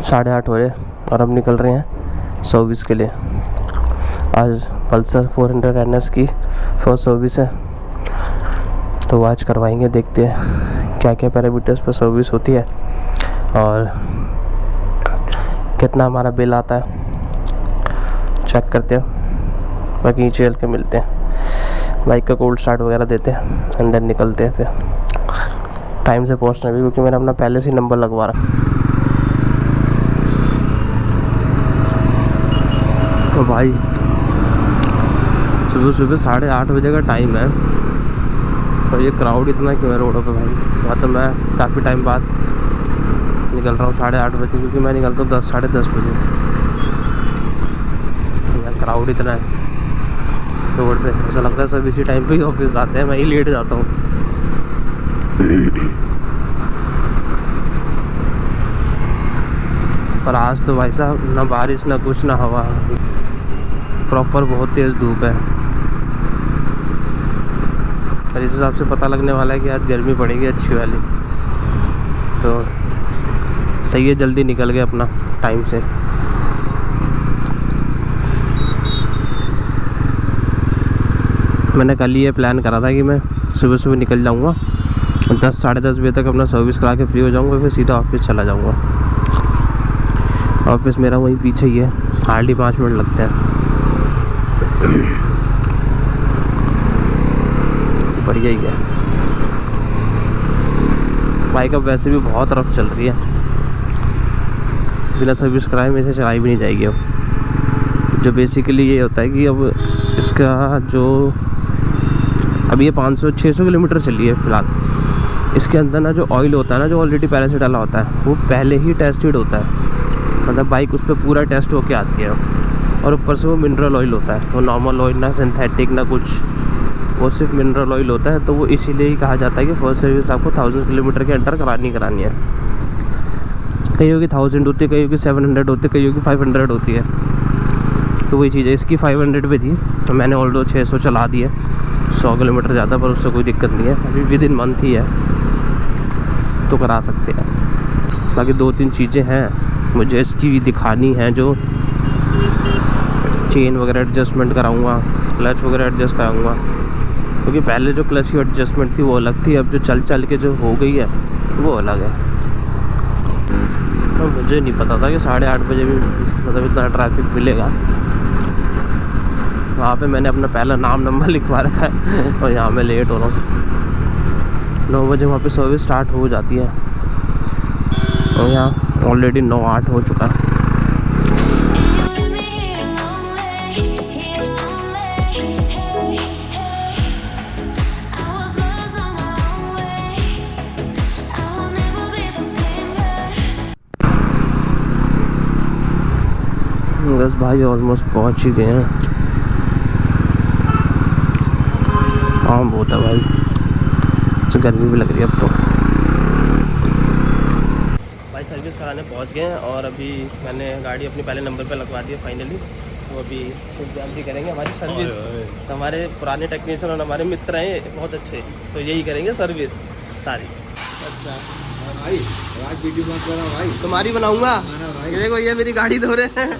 8:30 हो रहे और अब निकल रहे हैं सर्विस के लिए। आज पल्सर 400 NS की फर्स्ट सर्विस है, तो आज करवाएंगे। देखते हैं क्या क्या पैरामीटर्स पर सर्विस होती है और कितना हमारा बिल आता है, चेक करते हैं। बाकी नीचे चल के मिलते हैं, बाइक का कोल्ड स्टार्ट वगैरह देते हैं एंड देन निकलते हैं। फिर टाइम से पहुंचना भी, क्योंकि मैंने अपना पहले से ही नंबर लगवा रहा। तो भाई सुबह सुबह 8:30 बजे का टाइम है और ये क्राउड इतना क्यों है रोडों पे भाई। वहाँ तो मैं काफ़ी टाइम बाद निकल रहा हूँ 8:30 बजे, क्योंकि मैं निकलता हूँ 10 साढ़े 10 बजे। यहाँ क्राउड इतना है रोड पे, ऐसा लगता है सब इसी टाइम पे ही ऑफिस जाते हैं, मैं ही लेट जाता हूँ। पर आज तो भाई साहब ना बारिश ना कुछ ना हवा, प्रॉपर बहुत तेज़ धूप है। और इस हिसाब से पता लगने वाला है कि आज गर्मी पड़ेगी अच्छी वाली। तो सही है, जल्दी निकल गए अपना टाइम से। मैंने कल ही ये प्लान करा था कि मैं सुबह सुबह निकल जाऊंगा, 10 साढ़े 10 बजे तक अपना सर्विस करा के फ्री हो जाऊंगा, फिर सीधा ऑफिस चला जाऊंगा। ऑफिस मेरा वहीं पीछे ही है, हार्डली 5 मिनट लगते हैं। बढ़िया ही है। बाइक अब वैसे भी बहुत रफ चल रही है, बिना सर्विस कराए में से चलाई भी नहीं जाएगी। अब जो बेसिकली ये होता है कि अब इसका जो अभी ये 500-600 किलोमीटर चली है फ़िलहाल। इसके अंदर ना जो ऑयल होता है ना, जो ऑलरेडी पहले से डाला होता है, वो पहले ही टेस्टेड होता है। मतलब बाइक उस पर पूरा टेस्ट होके आती है। और ऊपर से वो मिनरल ऑयल होता है, वो नॉर्मल ऑयल ना सिंथेटिक ना कुछ, वो सिर्फ मिनरल ऑयल होता है। तो वो इसीलिए ही कहा जाता है कि फर्स्ट सर्विस आपको 1000 किलोमीटर के अंडर करानी है। कईयों की 1000 होती है, कईयों की 700 होती है, कईयों की 500 होती है। तो वही चीज़ है, इसकी 500 पे थी तो मैंने ऑल्दो 600 चला दी है, 100 किलोमीटर ज़्यादा, पर उससे कोई दिक्कत नहीं है। अभी विद इन मंथ ही है तो करा सकते हैं। बाकी 2-3 चीज़ें हैं मुझे इसकी दिखानी है, जो चेन वगैरह एडजस्टमेंट कराऊंगा, क्लच वगैरह एडजस्ट कराऊंगा। क्योंकि पहले जो क्लच की एडजस्टमेंट थी वो अलग थी, अब जो चल के जो हो गई है वो अलग है। तो मुझे नहीं पता था कि 8:30 बजे भी मतलब इतना ट्रैफिक मिलेगा। वहाँ पे मैंने अपना पहला नाम नंबर लिखवा रखा है और यहाँ मैं लेट हो रहा हूँ। 9 बजे वहाँ पे सर्विस स्टार्ट हो जाती है और यहाँ ऑलरेडी 9:08 हो चुका है। बस भाई ऑलमोस्ट पहुंच ही गए हैं। हाँ बहुत है भाई, तो गर्मी भी लग रही है अब तो। भाई सर्विस कराने पहुंच गए हैं और अभी मैंने गाड़ी अपनी पहले नंबर पे लगवा दी है फाइनली। तो अभी कुछ जल्दी करेंगे हमारी सर्विस। तो हमारे पुराने टेक्नीशियन और हमारे मित्र हैं बहुत अच्छे, तो यही करेंगे सर्विस सारी। अच्छा भाई आज वीडियो मत बना भाई, तुम्हारी बनाऊंगा। देखो ये मेरी गाड़ी धो रहे हैं।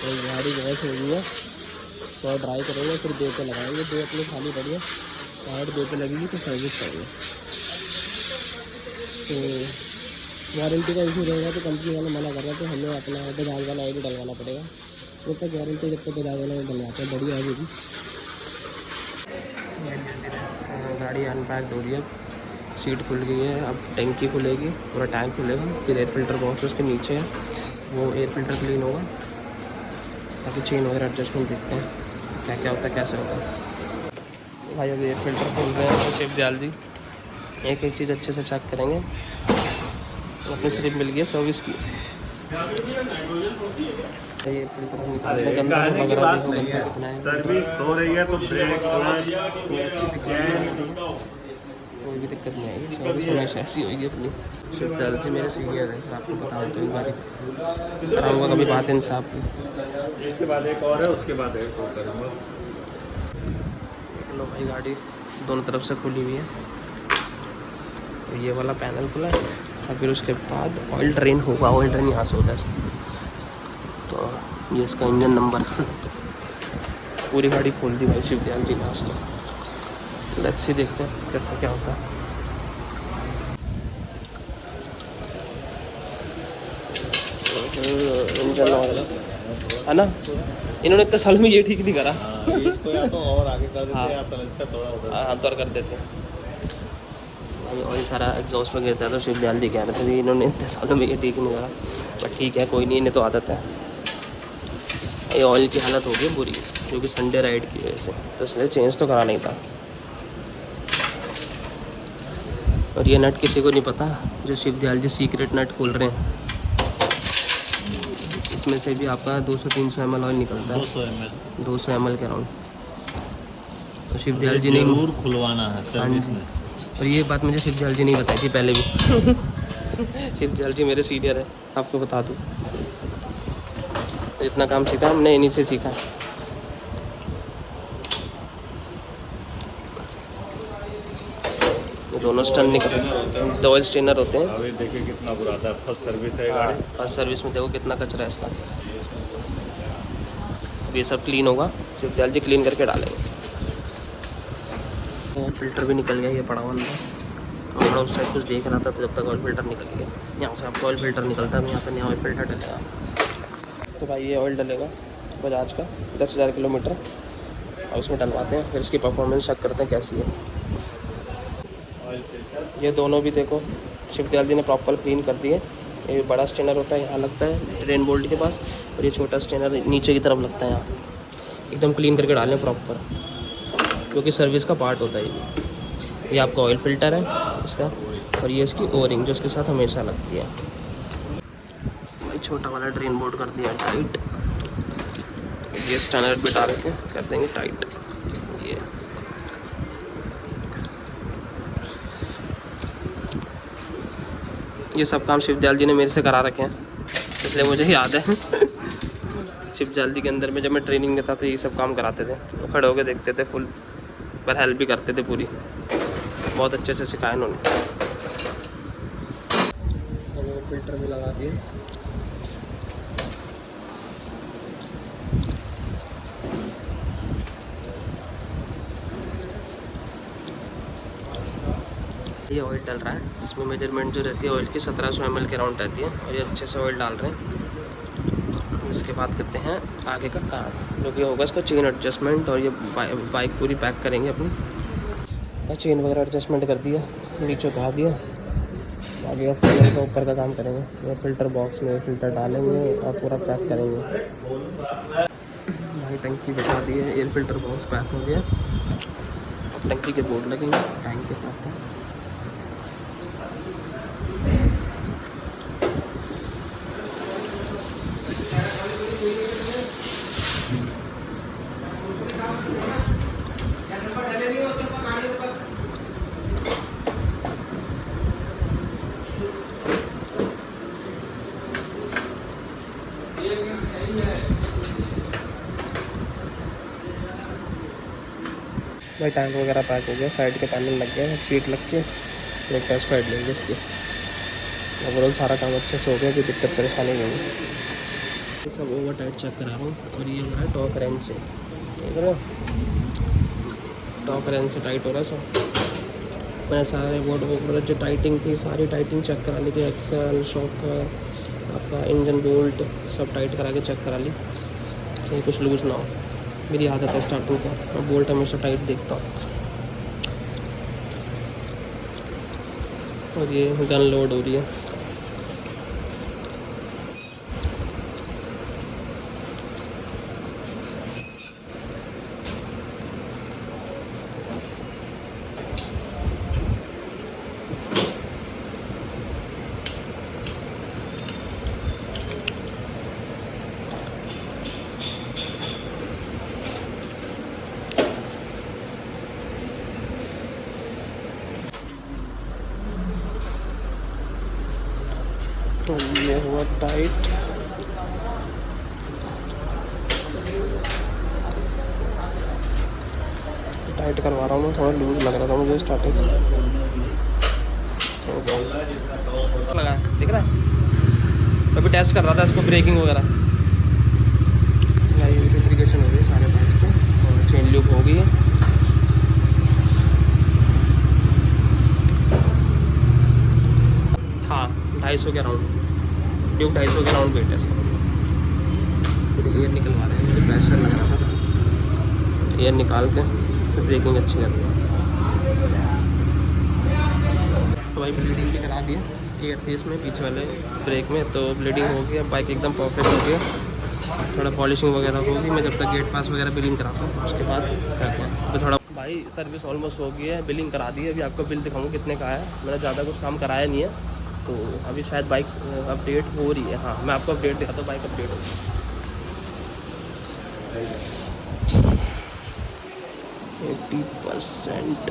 तो गाड़ी बहुत हो गई है, तो ड्राई करेंगे, फिर 2 पे लगाएंगे। 2 अपनी खाली पड़ी है, टायर 2 पे लगेगी तो सर्विस करेंगे। तो वारंटी का इशू रहेगा तो कंपनी वाले मना कर रहे थे, हमें अपना बजाज वाला ऑयल डलवाना पड़ेगा। तो तक गारंटी जब तक बजाज वाला डलवाते हैं बढ़िया है जी। गाड़ी अनपैक्ड हो रही है, सीट खुल गई है, अब टैंकी खुलेगी, पूरा टैंक खुलेगा, फिर एयर फिल्टर बॉक्स उसके नीचे है, वो एयर फिल्टर क्लीन होगा। ताकि चेन वगैरह एडजस्टमेंट देखते हैं क्या क्या होता है, कैसे होता है। भाई अभी एयर फिल्टर खोल रहे हैं शिव दयाल जी, एक एक चीज़ अच्छे से चेक करेंगे। अपनी स्लिप मिल गई है सर्विस की। ये फिल्टर निकालने के अंदर वगैरह देखो गंदा कितना है। सर्विस हो रही है तो ब्रेक अच्छे से क्लीन है, कोई भी दिक्कत नहीं आएगी। सर्विस हमेशा ऐसी होगी अपनी। शिव दयाल जी मेरे सीनियर है, आपको पता हो तो एक बार कराऊंगा कभी बात इनसे आपकी। इसके बाद एक और है, उसके बाद एक और करूँगा। लो भाई गाड़ी दोनों तरफ से खुली हुई है, ये वाला पैनल खुला है और फिर उसके बाद ऑयल ड्रेन होगा। ऑयल ड्रेन यहाँ से होता है, तो ये इसका इंजन नंबर पूरी गाड़ी खोल दी भाई शिव दयाल जी ने आज तो। लेट्स सी, देखते हैं कैसा क्या होता है। इंजन ऑयल है ना, इन्होंने इतने साल में ये ठीक नहीं करा। इसको या तो और आगे कर देते हाँ। हैं या तो थोड़ा उधर। हाँ तो और कर देते हैं भाई। ऑयल सारा एग्जॉस्ट में गिरता है, तो शिव दयाल जी कह रहे थे इन्होंने इतने सालों में ये ठीक नहीं करा, बट ठीक है कोई नहीं, इन्हें तो आदत है। ये ऑयल की हालत हो गई बुरी, जो कि संडे राइड की वजह से, तो इसलिए चेंज तो करा नहीं था। और ये नट किसी को नहीं पता, जो शिव दयाल जी सीक्रेट नट खोल रहे हैं, इसमें से भी आपका 200-300 ml ऑयल निकलता है। 200 ml 200 ml के अराउंड। तो शिव दयाल जी ने जरूर खुलवाना है सर्विस में। और ये बात मुझे शिव दयाल जी ने बताई थी पहले भी। शिव दयाल जी मेरे सीनियर है, आपको बता दूँ। इतना काम सीखा हमने इन्हीं से सीखा। ये दोनों स्टन निकल, दो ऑयल स्ट्रेनर होते हैं। अभी देखिए कितना बुरा था, फर्स्ट सर्विस है गाड़ी। फर्स्ट सर्विस में देखो कितना कचरा है इसका। अब ये सब क्लीन होगा, शिव दयाल जी क्लीन करके डालेंगे। ऑयल फिल्टर भी निकल गया, ये पड़ा हुआ अंदर। और उस साइड कुछ देख रहा था, तो जब तक ऑयल फिल्टर निकल गया। यहाँ से आपको ऑयल फिल्टर निकलता है, यहाँ पर नया ऑयल फिल्टर डलेगा। तो भाई ये ऑयल डलेगा बजाज का 10,000 किलोमीटर, और उसमें डलवाते हैं, फिर इसकी परफॉर्मेंस चेक करते हैं कैसी है। ये दोनों भी देखो शिव दयाल जी ने प्रॉपर क्लीन कर दिए। ये बड़ा स्ट्रेनर होता है यहाँ लगता है ट्रेन बोल्ट के पास, और ये छोटा स्ट्रेनर नीचे की तरफ लगता है यहाँ। एकदम क्लीन करके डालें प्रॉपर, क्योंकि सर्विस का पार्ट होता है ये आपका ऑयल फिल्टर है इसका, और ये इसकी ओरिंग जो इसके साथ हमेशा लगती है। भाई छोटा वाला ट्रेन बोर्ड कर दिया टाइट, ये स्टैंडर भी डाल के कर देंगे टाइट। ये सब काम शिव दयाल जी ने मेरे से करा रखे हैं, इसलिए मुझे याद है। शिव दयाल जी के अंदर में जब मैं ट्रेनिंग में था तो ये सब काम कराते थे, तो खड़े होकर देखते थे फुल, पर हेल्प भी करते थे पूरी। बहुत अच्छे से सिखाया इन्होंने। फिल्टर भी लगा दिए। ये ऑयल डल रहा है, इसमें मेजरमेंट जो रहती है ऑयल की 1700 ml के राउंड रहती है, और ये अच्छे से ऑयल डाल रहे हैं। इसके बाद करते हैं आगे का काम, जो कि होगा इसका चेन एडजस्टमेंट, और ये बाइक पूरी पैक करेंगे अपनी। चेन वगैरह एडजस्टमेंट कर दिया, नीचे उतार दिया, आगे का पैनल का ऊपर का काम करेंगे। ये फिल्टर बॉक्स में फिल्टर डालेंगे और पूरा पैक करेंगे। भाई टंकी बचा दी है, एयर फिल्टर बॉक्स पैक हो गया। अब टंकी के बोर्ड लगेंगे टैंक के साथ। भाई टैंक वगैरह पैक हो गया, साइड के पैनल लग गए, सीट लग के एक टेस्ट फाइट लेंगे इसकी। ओवरऑल सारा काम अच्छे से हो गया, कोई दिक्कत परेशानी नहीं है। सब ओवर टाइट चेक करा रहा हूँ, और ये हो रहा है टॉक रेंज से, देख रहे हो टॉक रेंज से टाइट हो रहा है सब। मैं सारे बोर्ड मतलब जो टाइटिंग थी सारी टाइटिंग चेक करा ली थी, एक्सल शॉक आपका इंजन बोल्ट सब टाइट करा के चेक करा ली, कहीं कुछ लूज़ ना हो। मेरी आदत है स्टार्टिंग से, मैं बोल्ट हमेशा टाइट देखता हूँ। और ये गन लोड हो रही है। तो ये हुआ टाइट। टाइट करवा रहा हूँ मैं, थोड़ा लूज लग रहा था मुझे स्टार्टिंग से। लगा दिख रहा है, अभी टेस्ट कर रहा था इसको, ब्रेकिंग वगैरह। लुब्रिकेशन हो गई सारे पार्ट्स पे और चेन लूप हो गई है। था 250 के अराउंड, ट्यूब 250 के अराउंड वेट है इसका। फिर एयर निकलवा रहे हैं, मुझे प्रेशर लग रहा था, एयर निकाल के फिर ब्रेकिंग अच्छी करनी है। तो भाई ब्लीडिंग भी करा दी है, एयर थी इसमें पीछे वाले ब्रेक में, तो ब्लीडिंग हो गया, बाइक एकदम परफेक्ट हो गया। थोड़ा पॉलिशिंग वगैरह होगी, मैं जब तक गेट पास वगैरह बिलिंग कराता हूँ उसके बाद करते हैं। तो थोड़ा भाई सर्विस ऑलमोस्ट हो गई है, बिलिंग करा दी है। अभी आपको बिल दिखाऊंगा कितने का है, मैंने ज़्यादा कुछ काम कराया नहीं है। तो अभी शायद बाइक अपडेट हो रही है। हाँ, मैं आपको अपडेट दिखाता हूँ, बाइक अपडेट हो 80%,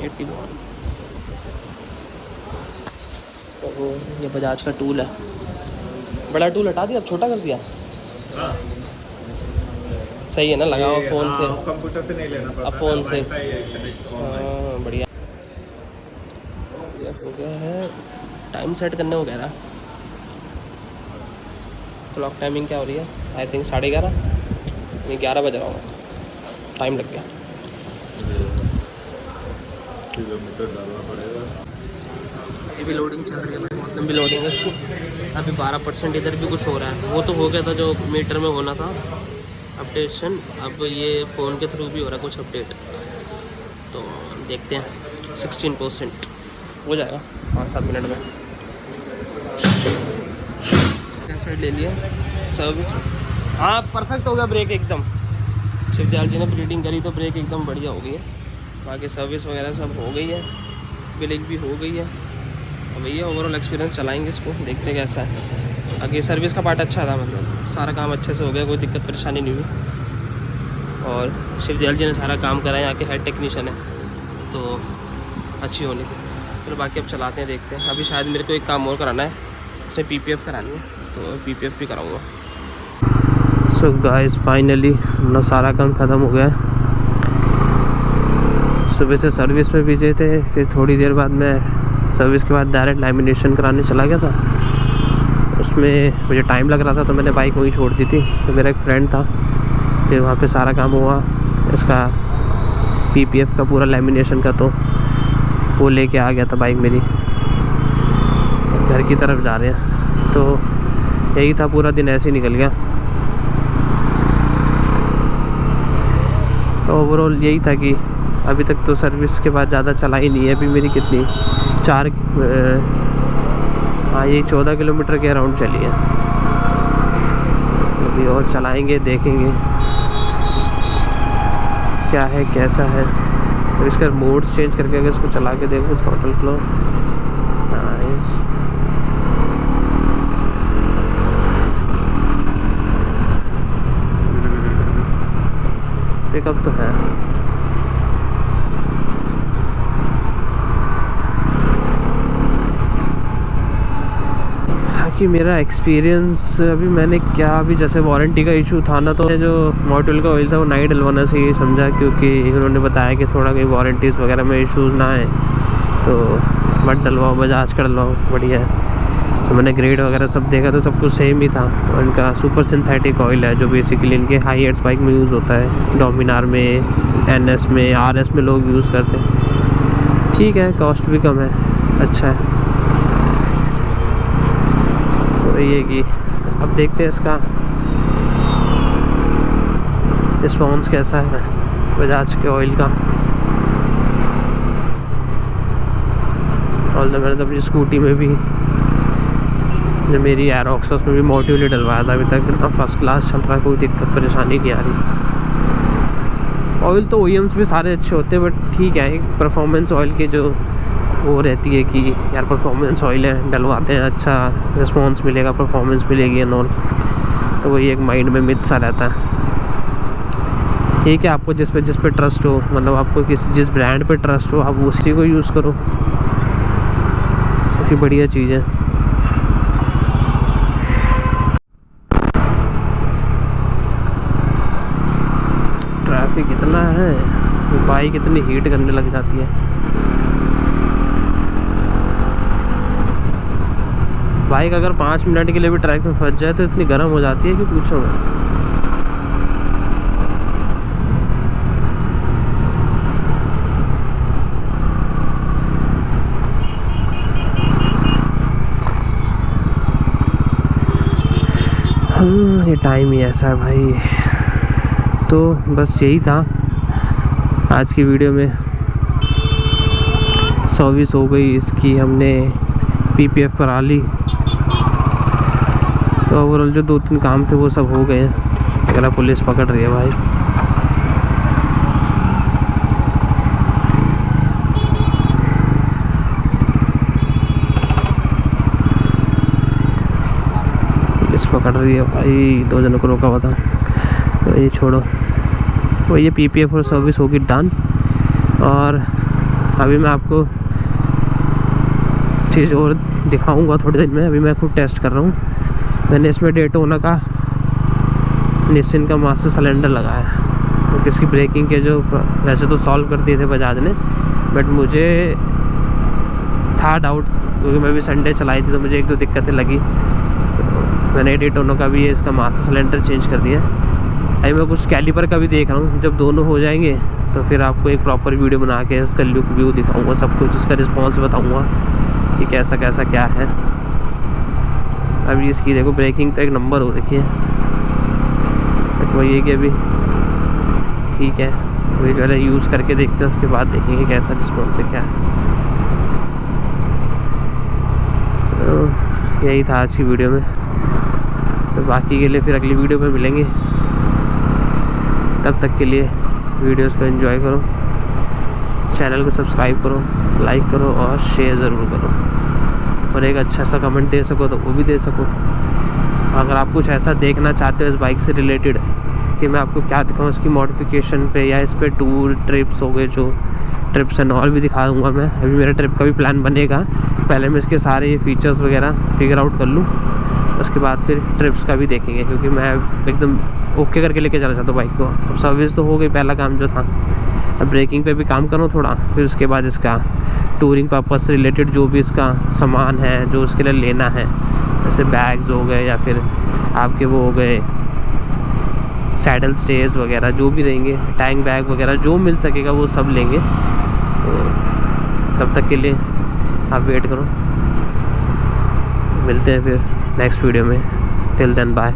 81। तो ये बजाज का टूल है, बड़ा टूल हटा दिया, अब छोटा कर दिया। हाँ। सही है ना, लगाओ फ़ोन से, कंप्यूटर से नहीं लेना पड़ता, अब फ़ोन से। वाईफाई है connect online। हाँ बढ़िया। ये हो गया है, टाइम सेट करने को कह रहा। क्लॉक टाइमिंग क्या हो रही है? आई थिंक 11:30, नहीं 11 बज रहा होगा, टाइम लग गया। किलोमीटर डालना पड़ेगा। अभी भी लोडिंग चल रही है भाई, बहुत लंबी लोडिंग है इसकी। अभी 12% इधर भी कुछ हो रहा है, वो तो हो गया था जो मीटर में होना था अपडेशन। अब ये फ़ोन के थ्रू भी हो रहा है कुछ अपडेट, तो देखते हैं। 16% हो जाएगा 5-7 मिनट में। कैसे ले लिया सर्विस? हाँ परफेक्ट हो गया, ब्रेक एकदम। शिवदयाल जी ने ब्रीडिंग करी तो ब्रेक एकदम बढ़िया हो गई है। बाकी सर्विस वगैरह सब हो गई है, बिलिंग भी हो गई है। अब भैया ओवरऑल एक्सपीरियंस चलाएंगे इसको, देखते हैं कैसा है। बाकी सर्विस का पार्ट अच्छा था, मतलब सारा काम अच्छे से हो गया, कोई दिक्कत परेशानी नहीं हुई। और शिवदयाल जी ने सारा काम करा, यहाँ के हेड टेक्नीशियन है तो अच्छी होनी थी। फिर बाकी अब चलाते हैं, देखते हैं। अभी शायद मेरे को एक काम और कराना है, इसमें PPF करानी है, तो PPF भी कराऊंगा। सो गाइस फाइनली अपना सारा काम ख़त्म हो गया। सुबह से सर्विस में बिजी थे, फिर थोड़ी देर बाद मैं सर्विस के बाद डायरेक्ट लैमिनेशन कराने चला गया था। उसमें मुझे टाइम लग रहा था तो मैंने बाइक वहीं छोड़ दी थी, तो मेरा एक फ्रेंड था, फिर वहाँ पे सारा काम हुआ इसका PPF का पूरा लैमिनेशन का, तो वो लेके आ गया था बाइक मेरी। घर की तरफ जा रहे हैं, तो यही था, पूरा दिन ऐसे ही निकल गया। तो ओवरऑल यही था कि अभी तक तो सर्विस के बाद ज़्यादा चला ही नहीं है। अभी मेरी कितनी 4 हाँ यही 14 किलोमीटर के अराउंड चली है। अभी और चलाएंगे, देखेंगे क्या है कैसा है। तो इसका मोड्स चेंज करके अगर इसको चला के देखो, थ्रॉटल फ्लो, पिकअप तो है। बाकी मेरा एक्सपीरियंस अभी मैंने क्या, अभी जैसे वारंटी का इशू था ना, तो जो मॉड्यूल का ऑयल था वो नहीं डलवाना सही समझा, क्योंकि उन्होंने बताया कि थोड़ा कहीं वारंटीज़ वगैरह में इश्यूज़ ना आए तो मत डलवाओ, बजाज का डलवाओ, बढ़िया है। तो मैंने ग्रेड वगैरह सब देखा तो सब कुछ सेम ही था। और इनका सुपर सिंथेटिक ऑयल है जो बेसिकली इनके हाई एड्स बाइक में यूज़ होता है, डोमिनार में, NS में, RS में लोग यूज़ करते हैं। ठीक है, कॉस्ट भी कम है, अच्छा है। तो ये कि अब देखते हैं इसका रिस्पॉन्स कैसा है बजाज के ऑयल का। और मैंने तो अपनी स्कूटी में भी, जो मेरी एरोक्स उसमें भी मोटिवली डलवाया था, अभी तक इतना फर्स्ट क्लास चल रहा है, कोई दिक्कत परेशानी नहीं आ रही। ऑयल तो OEMs भी सारे अच्छे होते हैं, बट ठीक है, एक परफॉर्मेंस ऑयल के जो वो रहती है कि यार परफॉर्मेंस ऑयल है, डलवाते हैं अच्छा रिस्पॉन्स मिलेगा, परफॉर्मेंस मिलेगी एंड ऑल, तो वही एक माइंड में मिथ सा रहता है। ठीक है, आपको जिस पे ट्रस्ट हो, मतलब आपको जिस ब्रांड पे ट्रस्ट हो, आप उसी को यूज़ करो, काफ़ी बढ़िया चीज़ है। ट्रैफिक इतना है, बाइक इतनी हीट करने लग जाती है। बाइक अगर 5 मिनट के लिए भी ट्रैफिक में फंस जाए तो इतनी गर्म हो जाती है कि पूछो मत। ये टाइम ही ऐसा है भाई। तो बस यही था आज की वीडियो में। सर्विस हो गई इसकी, हमने PPF करा ली, तो ओवरऑल जो 2-3 काम थे वो सब हो गए। अगर पुलिस पकड़ रही है भाई, पुलिस पकड़ रही है भाई, 2 जनों को रोका हुआ था, तो ये छोड़ो। तो ये PPF और सर्विस होगी डन। और अभी मैं आपको चीज़ और दिखाऊंगा थोड़ी देर में। अभी मैं खुद टेस्ट कर रहा हूँ। मैंने इसमें डेटोना का निस्सिन का मास्टर सिलेंडर लगाया है, क्योंकि इसकी ब्रेकिंग के जो वैसे तो सॉल्व कर दिए थे बजाज ने, बट मुझे था डाउट, क्योंकि मैं भी संडे चलाई थी तो मुझे 1-2 दिक्कतें लगी, तो मैंने डेटोना का भी इसका मास्टर सिलेंडर चेंज कर दिया। अभी मैं कुछ कैलिपर का भी देख रहा हूँ, जब दोनों हो जाएंगे तो फिर आपको एक प्रॉपर वीडियो बना के उसका लुक व्यू दिखाऊंगा, सब कुछ उसका रिस्पॉन्स बताऊंगा कि कैसा कैसा क्या है। अभी इसकी देखो ब्रेकिंग तो एक नंबर हो रखी है, बट वही है कि अभी ठीक है, वही पहले यूज़ करके देखते हैं, उसके बाद देखेंगे कैसा रिस्पॉन्स है क्या है। तो यही था आज की वीडियो में, तो बाकी के लिए फिर अगली वीडियो में मिलेंगे। तब तक के लिए वीडियोस को एंजॉय करो, चैनल को सब्सक्राइब करो, लाइक करो और शेयर ज़रूर करो, और एक अच्छा सा कमेंट दे सको तो वो भी दे सको। अगर आप कुछ ऐसा देखना चाहते हो इस बाइक से रिलेटेड कि मैं आपको क्या दिखाऊँ इसकी मॉडिफिकेशन पे, या इस पर टूर ट्रिप्स हो गए, जो ट्रिप्स एंड ऑल भी दिखा दूँगा मैं। अभी मेरा ट्रिप का भी प्लान बनेगा, पहले मैं इसके सारे ये फीचर्स वगैरह फिगर आउट कर लूँ, उसके बाद फिर ट्रिप्स का भी देखेंगे, क्योंकि मैं एकदम ओके करके लेके चला चाहता हूँ बाइक को। अब सर्विस तो हो गई, पहला काम जो था, अब ब्रेकिंग पे भी काम करूँ थोड़ा, फिर उसके बाद इसका टूरिंग पर्पस से रिलेटेड जो भी इसका सामान है जो उसके लिए लेना है, जैसे बैग्स हो गए या फिर आपके वो हो गए सैडल स्टेज वगैरह जो भी रहेंगे, टैंक बैग वगैरह जो मिल सकेगा वो सब लेंगे। तो तब तक के लिए आप वेट करो, मिलते हैं फिर नेक्स्ट वीडियो में। Till then bye.